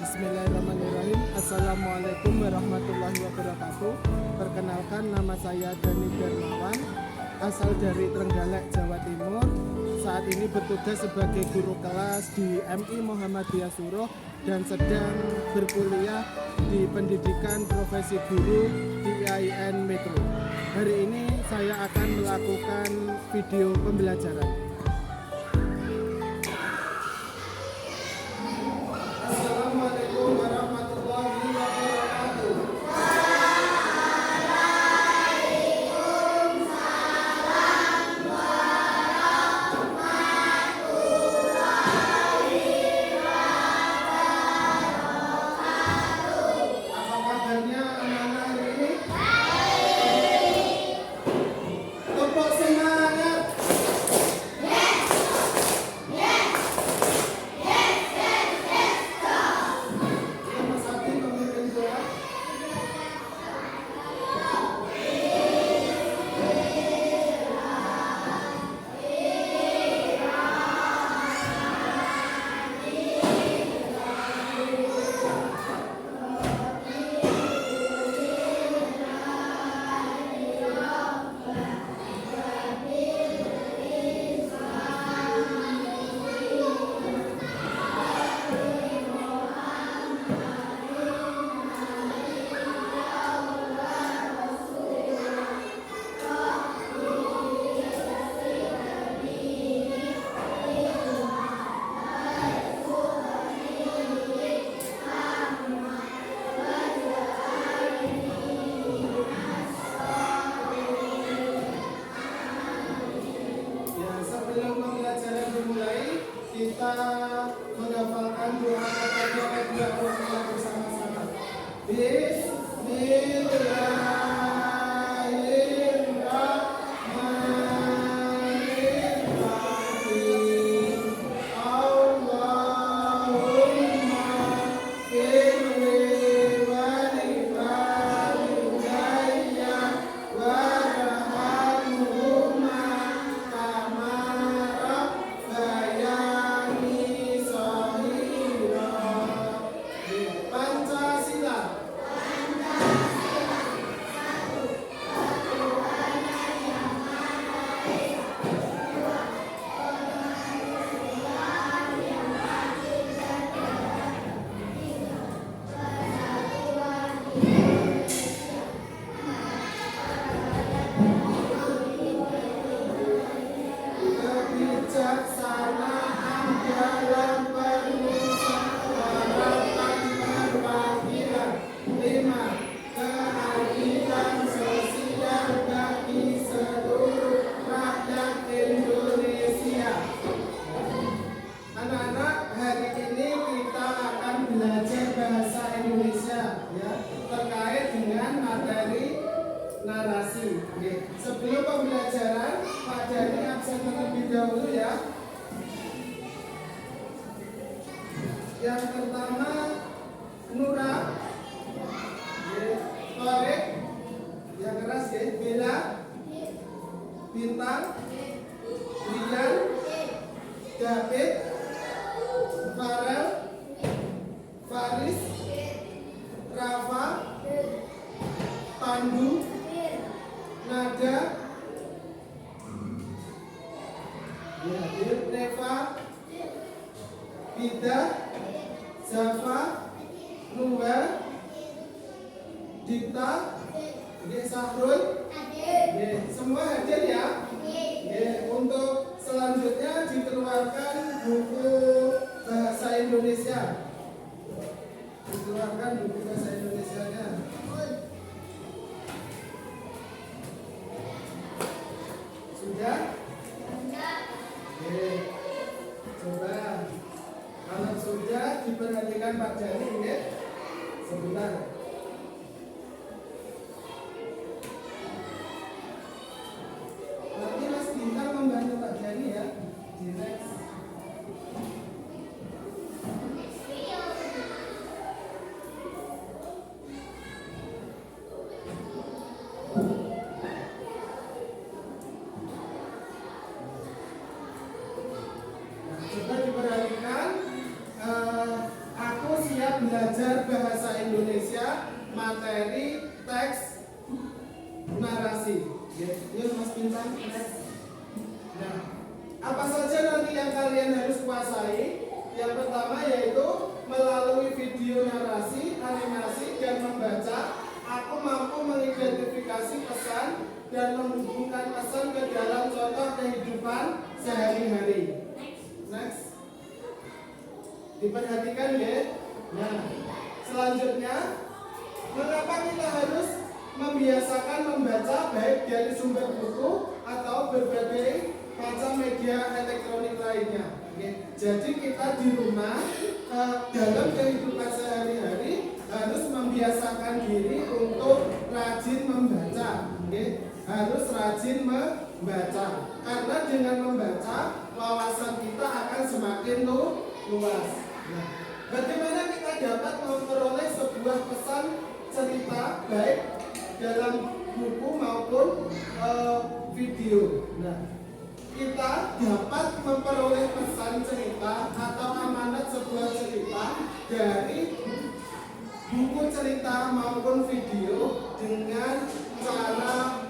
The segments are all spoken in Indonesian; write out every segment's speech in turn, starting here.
Bismillahirrahmanirrahim. Assalamualaikum warahmatullahi wabarakatuh. Perkenalkan, nama saya Dani Darmawan, asal dari Trenggalek, Jawa Timur. Saat ini bertugas sebagai guru kelas di MI Muhammadiyah Suruh dan sedang berkuliah di pendidikan profesi guru di IAIN Metro. Hari ini saya akan melakukan video pembelajaran. Assalamualaikum warahmatullahi wabarakatuh. Apa kabarnya anak-anak hari ini? Tepuk semangat. Nomor satu, pemimpin doa. Ya, sebelum pembelajaran dimulai, kita menghafalkan doa kepada Allah bersama-sama. Bismillahirrahmanirrahim. Allahumma firli wa li walidayya warhamhuma kama rabbayani shaghira. Pancasila. Kebijaksanaan dalam permusyawaratan perwakilan. 5. Keadilan sosial bagi seluruh rakyat Indonesia. Anak-anak, hari ini kita akan belajar bahasa Indonesia ya, terkait dengan materi narasi. Oke. Sebelum pembelajaran, Pak Dani absen terlebih dahulu ya. Yang pertama, Nura, Torek, yang keras ya, Bella, Bintang, Rian, David, Farel, Faris, Rafa, Pandu, Nada, Neva, Bida, Zafa, Nuwel, Dikta, Sahrul, semua hadir ya. Untuk selanjutnya dikeluarkan buku bahasa Indonesia. Dikeluarkan buku bahasa Indonesianya. Sudah? Oke. Coba. Kalau sudah, diperhatikan Pak Dani ya. Sebentar. Nanti Mas Bintang membantu Pak Dani ya. Direct. Coba diperhatikan, aku siap siap belajar bahasa Indonesia materi teks narasi. Yuk Mas Bintang, next. Nah, apa saja nanti yang kalian harus kuasai? Yang pertama yaitu melalui video narasi, animasi, dan membaca, aku mampu mengidentifikasi pesan dan menghubungkan pesan ke dalam contoh kehidupan sehari-hari. Next. Diperhatikan ya. Nah, selanjutnya, mengapa kita harus membiasakan membaca baik dari sumber buku atau berbagai macam media elektronik lainnya? Jadi kita di rumah dalam kehidupan sehari-hari harus membiasakan diri untuk rajin membaca. Harus rajin membaca, karena dengan membaca wawasan kita akan semakin luas. Nah, bagaimana kita dapat memperoleh sebuah pesan cerita baik dalam buku maupun video? Nah, kita dapat memperoleh pesan cerita atau amanat sebuah cerita dari buku cerita maupun video dengan cara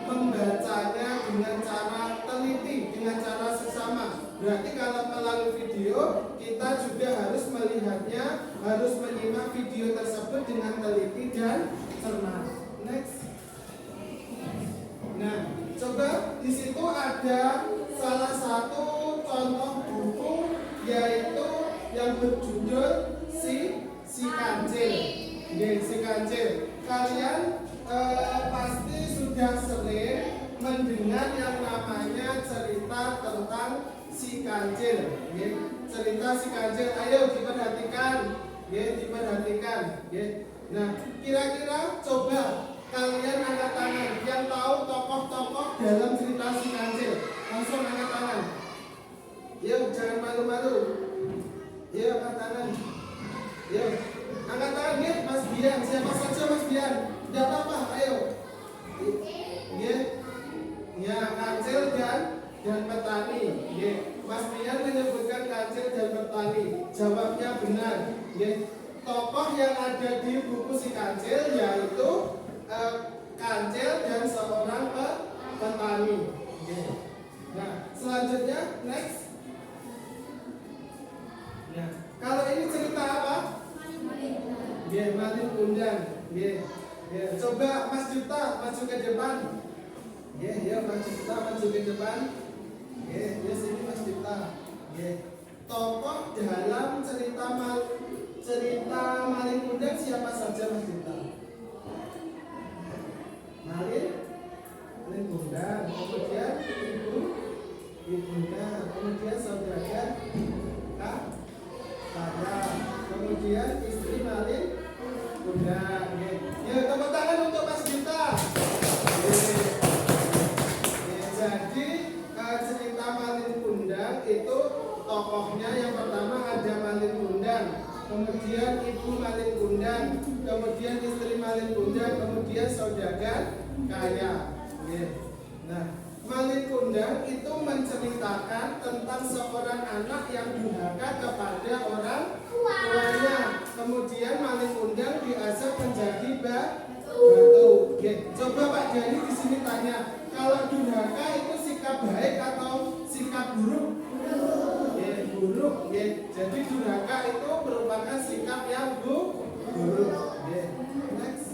membacanya dengan cara teliti, dengan cara seksama. Berarti kalau melalui video, kita juga harus melihatnya, harus menyimak video tersebut dengan teliti dan cermat. Next. Nah, coba di situ ada salah satu contoh buku, yaitu yang berjudul Si Kancil. Si Kancil. Kalian pasti sudah sering mendengar yang namanya cerita tentang Si Kancil. Cerita Si Kancil. Ayo diperhatikan. Diperhatikan. Nah, kira-kira coba kalian angkat tangan yang tahu tokoh-tokoh dalam cerita Si Kancil. Langsung angkat tangan. Yuk, jangan malu-malu. Yuk, angkat tangan. Yuk, angkat tangan ya, Mas Bian. Siapa saja Mas Bian? Tidak apa-apa, ayo. Ya, Kancil dan petani. Mas Bian menyebutkan Kancil dan petani. Jawabnya benar. Tokoh yang ada di buku Si Kancil yaitu Kancil dan seorang petani. Nah, selanjutnya next. Nah, kalau ini cerita apa? Malin Kundang. Coba Mas Juta maju ke depan. Mas Juta maju ke depan. Sini Mas Juta. Tokoh dalam cerita Malin Kundang siapa saja Mas Juta? Malin Kundang, kemudian Ibunda, kemudian saudara Tara, kemudian istri Malin Kundang. Tepuk tangan untuk Mas Gita. Jadi cerita Malin Kundang itu tokohnya yang pertama ada Malin Kundang, kemudian ibu Malin Kundang, kemudian istri Malin Kundang, kemudian saudagar kaya. Nah, Malin Kundang itu menceritakan tentang seorang anak yang durhaka kepada orang tuanya. Kemudian Malin Kundang diazab menjadi batu. Coba Pak Jani di sini tanya, kalau durhaka itu sikap baik atau sikap buruk? Buruk. Jadi durhaka itu merupakan sikap yang buruk. Next.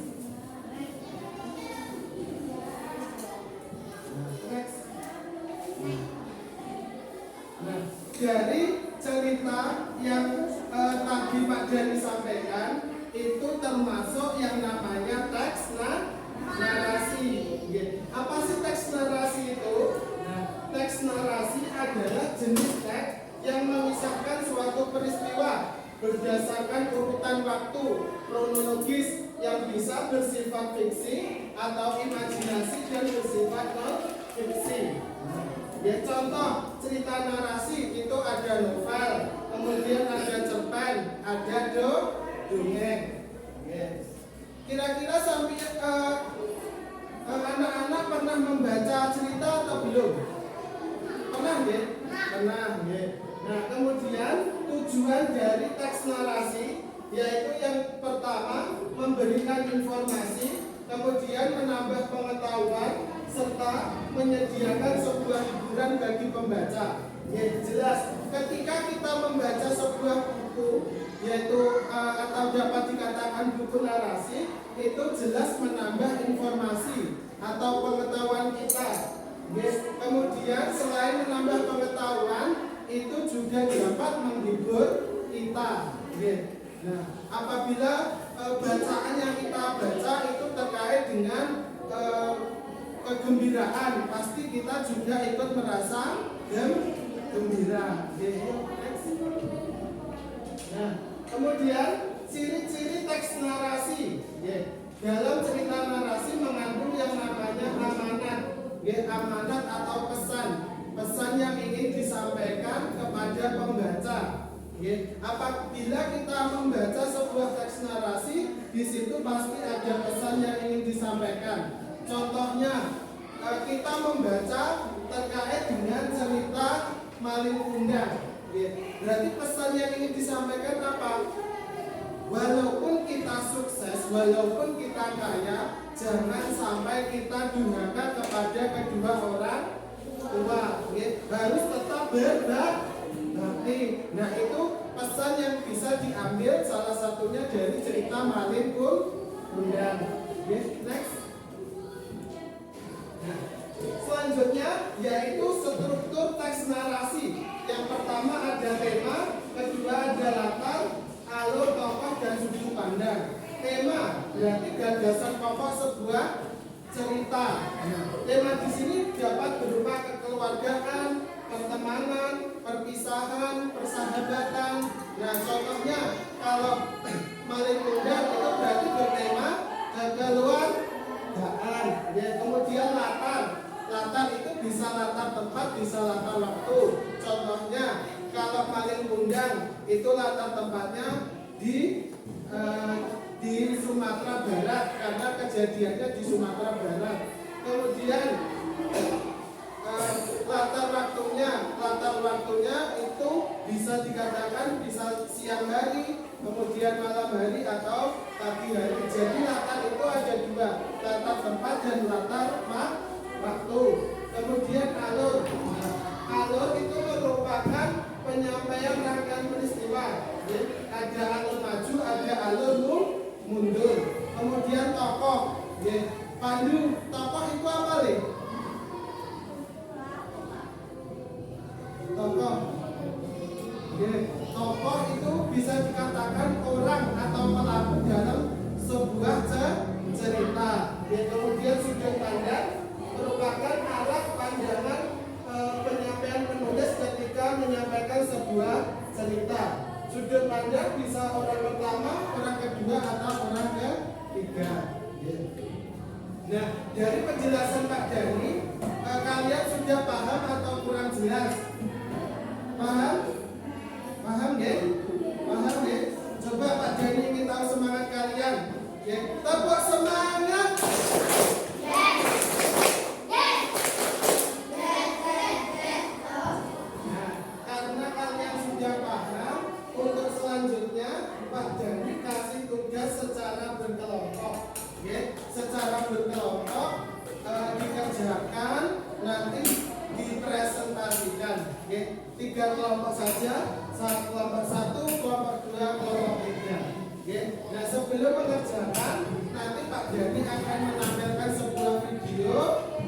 Nah, dari cerita yang tadi Pak Dani sampaikan itu termasuk yang namanya teks narasi. Apa sih teks narasi itu? Nah, teks narasi adalah jenis teks yang mengisahkan suatu peristiwa berdasarkan urutan waktu kronologis yang bisa bersifat fiksi atau imajinasi dan bersifat non-fiksi. Contoh cerita narasi itu ada novel, kemudian ada cerpen, ada dongeng. Kira-kira sampai anak-anak pernah membaca cerita atau belum? Pernah ya? Pernah ya. Nah, kemudian tujuan dari teks narasi yaitu memberikan informasi, kemudian menambah pengetahuan, serta menyediakan sebuah hiburan bagi pembaca. Ya, jelas, ketika kita membaca sebuah buku, yaitu atau dapat dikatakan buku narasi, itu jelas menambah informasi atau pengetahuan kita. Ya, kemudian selain menambah pengetahuan, itu juga dapat menghibur kita. Ya. Nah, apabila bacaan yang kita baca itu terkait dengan kegembiraan, pasti kita juga ikut merasa gembira. Nah, kemudian ciri-ciri teks narasi. Dalam cerita narasi mengandung yang namanya amanat, amanat atau pesan yang ingin disampaikan kepada pembaca. Apabila kita membaca sebuah teks narasi, di situ pasti ada pesan yang ingin disampaikan. Contohnya, kita membaca terkait dengan cerita Malin Kundang. Berarti pesan yang ingin disampaikan apa? Walaupun kita sukses, walaupun kita kaya, jangan sampai kita durhaka kepada kedua orang tua. Harus tetap berbakti. Nah, itu pesan yang bisa diambil salah satunya dari cerita Malin Kundang. Next. Selanjutnya yaitu struktur teks narasi. Yang pertama ada tema, kedua ada latar, alur, tokoh, dan sudut pandang. Tema berarti gagasan pokok sebuah cerita. Tema di sini dapat berupa kekeluargaan, pertemanan, perpisahan, persahabatan. Nah, contohnya kalau Malin Kundang itu berarti bertema kekeluargaan. Kemudian latar itu bisa latar tempat, bisa latar waktu. Contohnya kalau Malin Kundang itu latar tempatnya di Sumatera Barat karena kejadiannya di Sumatera Barat. Kemudian latar waktunya itu bisa dikatakan bisa siang hari, kemudian malam hari atau pagi hari. Jadi latar itu ada dua, latar tempat dan latar waktu. Kemudian alur itu merupakan penyampaian rangkaian peristiwa. Ada alur maju, ada alur mundur. Kemudian tokoh, pandu. Tokoh itu apa, Le? Tokoh itu bisa dikatakan orang atau pelaku dalam sebuah cerita. Kemudian sudut pandang merupakan arah pandangan penyampaian penulis ketika menyampaikan sebuah cerita. Sudut pandang bisa orang pertama, orang kedua, atau orang ketiga. Nah, dari penjelasan Pak Dhani, kalian sudah paham atau kurang jelas? Paham? Paham ya? Paham ya? Coba Pak Dhani ingin tahu semangat kalian. Tepuk semangat. Nah, karena kalian sudah paham, untuk selanjutnya Pak Dhani kasih tugas secara berkelompok. Secara berkelompok dikerjakan, nanti dipresentasikan. 3 kelompok saja, kelompok 1, kelompok 2, kelompok 3. Nah, sebelum mengerjakan, nanti Pak Dhani akan menampilkan sebuah video.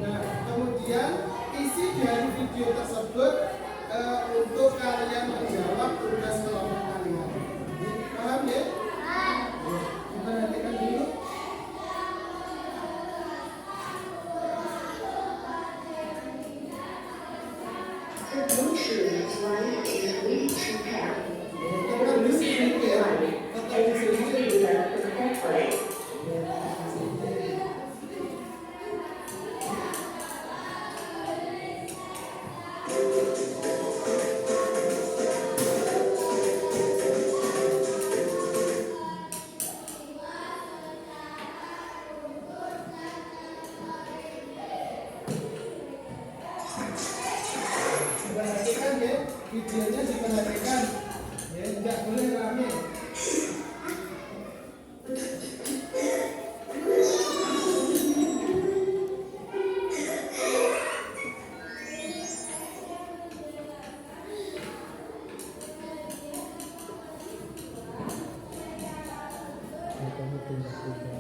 Nah, kemudian isi dari video tersebut untuk kalian menjawab tugas kelompok kalian. Paham ya? Kita perhatikan dulu. The Bluetooth line is ready to pair. Kita dulu. tindak pidana.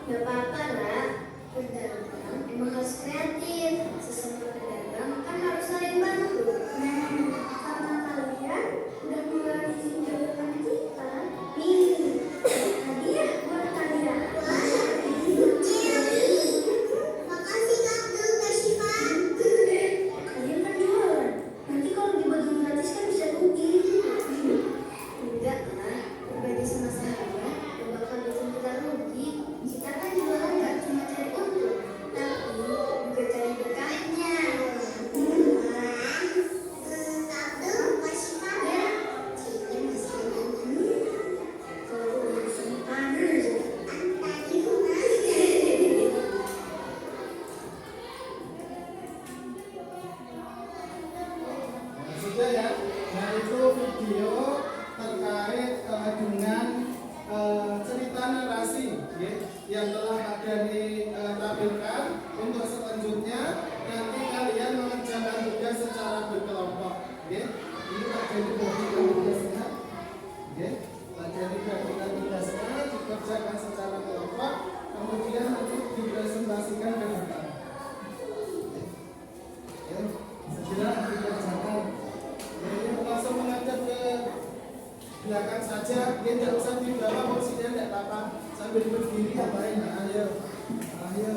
Gak apa-apa lah, Jujur kiri apain? Ayo. Ayo.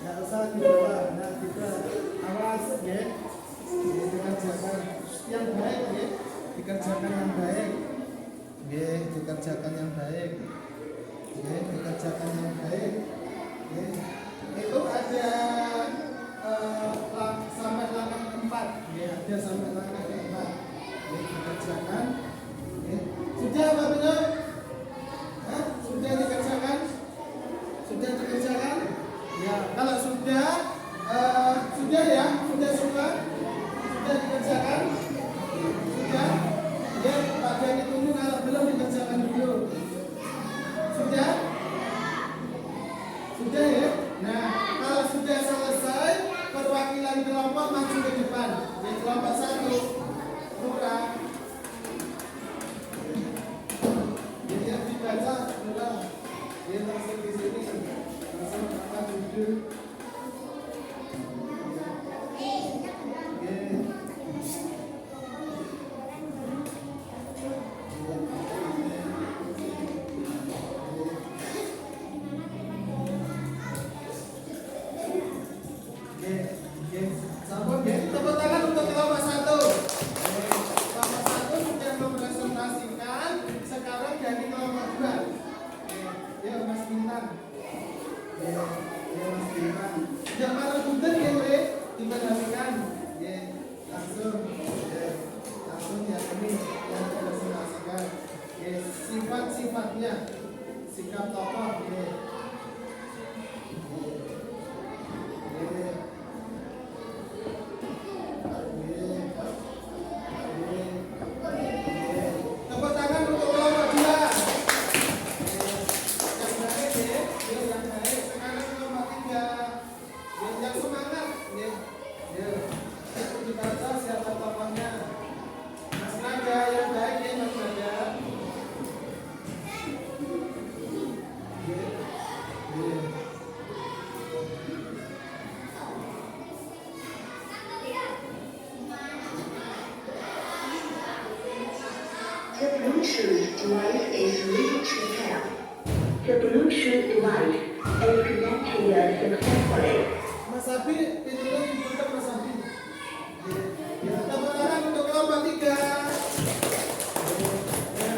Nggak usah di bawah. Nah, kita awas ya. Dikerjakan yang baik ya. Dikerjakan yang baik. Ya, dikerjakan yang baik. Ya, dikerjakan yang baik. Ya. Itu ada sampai langkah keempat. Ya, ada sampai langkah keempat. Ya, dikerjakan. Ya. Sudah apa benar? Hah? Sudah dikerjakan? Sudah dikerjakan? Ya, kalau sudah ya, sudah semua, sudah dikerjakan, sudah, ya Pak Jani tunggu kalau belum dikerjakan dulu, sudah ya. Nah, kalau sudah selesai, perwakilan kelompok maju ke depan. Ya, kelompok 1, buka. Jadi yang dibaca ulang, dia langsung di sini, langsung apa judul. Tepuk tangan untuk kelompok 1. Kelompok 1 sudah mempresentasikan. Sekarang dari kelompok 2. Ya Mas Bintang. Ya Mas Bintang. Yang mana buntut ya Bre? Diperhatikan. Ya langsung. Ya langsung ya ini yang dipresentasikan. Ya sifat-sifatnya. Sikap tokoh. Ya. Tepuk tangan untuk kelompok 2. Yang baik ya, yang baik. Sekarang kelompok 3. Yang semangat ya. Itu dibaca siapa tokohnya. Mas Naga yang baik ya Mas Naga. The Bluetooth device is ready to pair. The Bluetooth device is connected successfully. Mas Abi, pintunya dibuka Mas Abi. Ya, tepuk tangan untuk kelompok 3. Ya.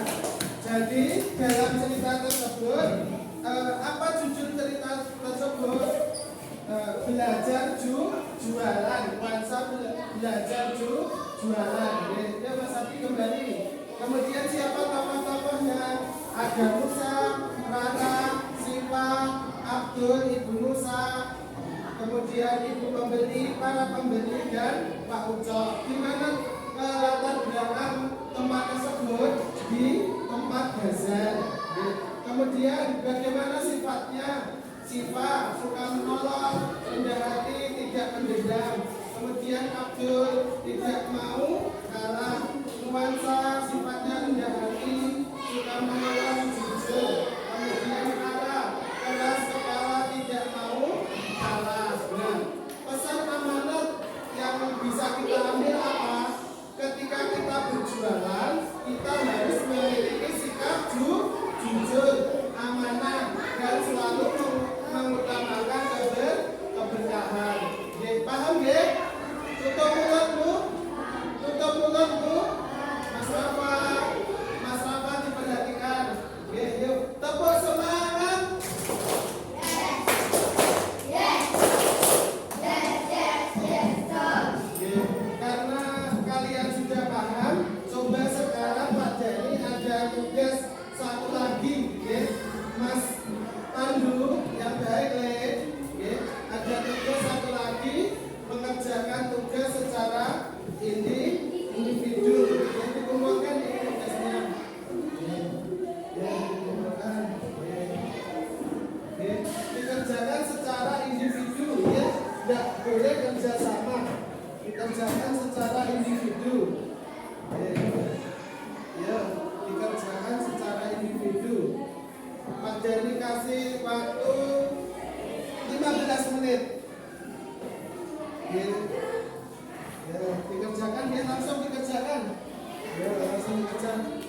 Jadi dalam cerita tersebut, apa judul cerita tersebut? Belajar jualan. Nuansa belajar jualan. Ya Mas Abi kembali. Kemudian siapa tokoh-tokohnya? Ada Musa, Rara, Siva, Abdul, Ibu Musa, kemudian Ibu pembeli, para pembeli dan Pak Ucok. Di mana latar belakang tempat tersebut? Di tempat bazar. Kemudian bagaimana sifatnya? Siva suka menolong, rendah hati, tidak pendendam. Kemudian Abdul tidak mau kalah. Nuansa sifatnya rendah hati, suka menolong, jujur. Kemudian keras kepala, tidak mau kalah. Nah, pesan amanat yang bisa kita ambil apa? Ketika kita berjualan, kita harus memiliki sikap jujur, amanah, dan selalu mengutamakan keberkahan. Paham ya? Tutup mulutmu.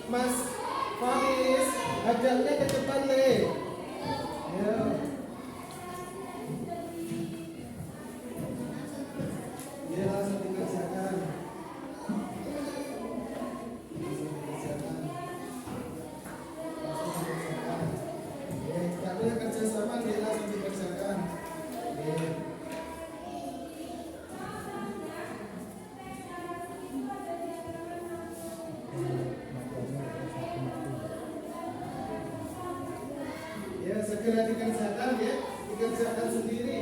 Mas Faris, hadapnya ke depan Le. Ya. Ya langsung dikerjakan. Kalau yang kerja sama dia langsung dikerjakan. Ya segera dikerjakan ya, dikerjakan sendiri.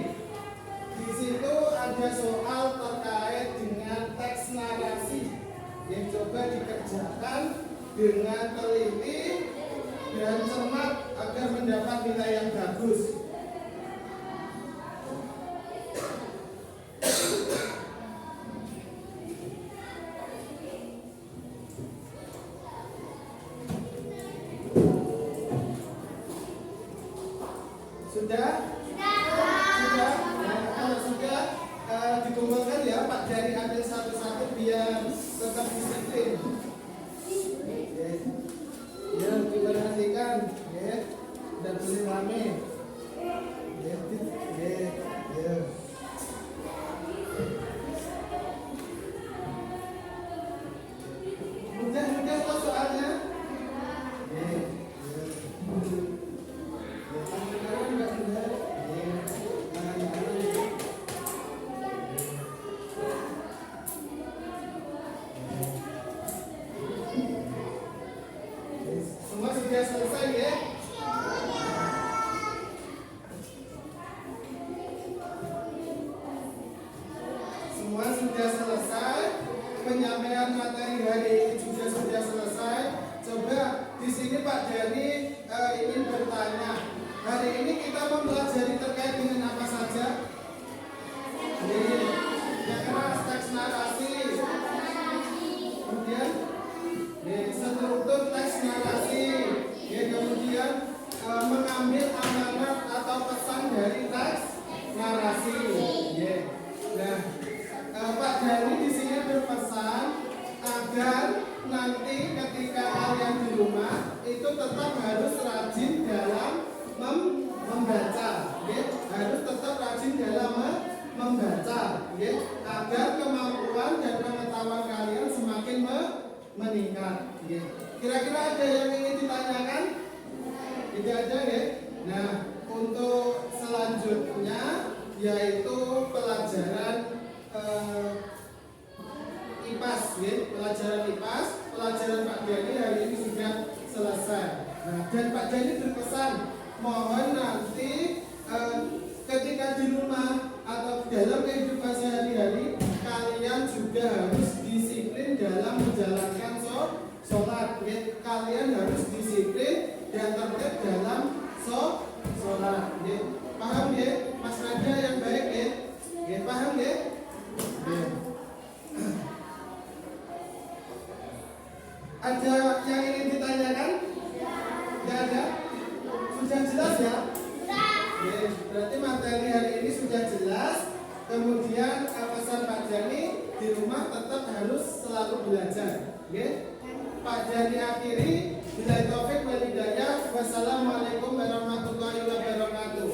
Di situ ada soal terkait dengan teks narasi yang coba dikerjakan dengan teliti dan cermat agar mendapat nilai yang bagus. Sudah? Sudah? Nah, kalau sudah dikumpulkan ya Pak dari ambil satu-satu biar tetap disiplin. Ya, diperhatikan ya. Dan boleh rame. Ya. Mudah-mudah kok soalnya. Semua sudah selesai ya? Semua sudah selesai. Penyampaian materi hari ini juga sudah selesai. Coba di sini Pak Dhani ingin bertanya. Hari ini kita mempelajari terkait dengan apa saja? Yang keras teks narasi. Kemudian struktur teks narasi. Kemudian mengambil amanat atau pesan dari teks narasi. Nah, Pak Dhani di sini berpesan agar nanti ketika kalian di rumah itu tetap harus rajin dalam membaca, harus tetap rajin dalam membaca, agar kemampuan dan pengetahuan kalian semakin meningkat. Kira-kira ada yang ingin ditanyakan? Tidak ada ya? Nah, untuk selanjutnya yaitu pelajaran IPAS, pelajaran IPAS, pelajaran Pak Dhani hari ini sudah selesai. Nah, dan Pak Dhani berpesan, mohon nanti ketika di rumah atau dalam kehidupan sehari-hari kalian juga harus disiplin dalam menjalankan sholat. Kalian harus disiplin dan tertib dalam sholat. Paham ya? Mas Raja yang baik ya? Paham ya? Ada yang ingin ditanyakan? Tidak ada? Sudah jelas ya? Berarti materi hari ini sudah jelas. Kemudian pesan Pak Dhani di rumah tetap harus selalu belajar. Pak Dhani akhiri. Bila taufik wal hidayah. Wassalamualaikum warahmatullahi wabarakatuh.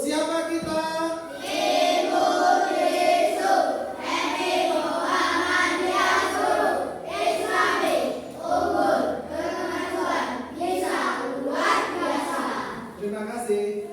Siapa kita? Terima kasih.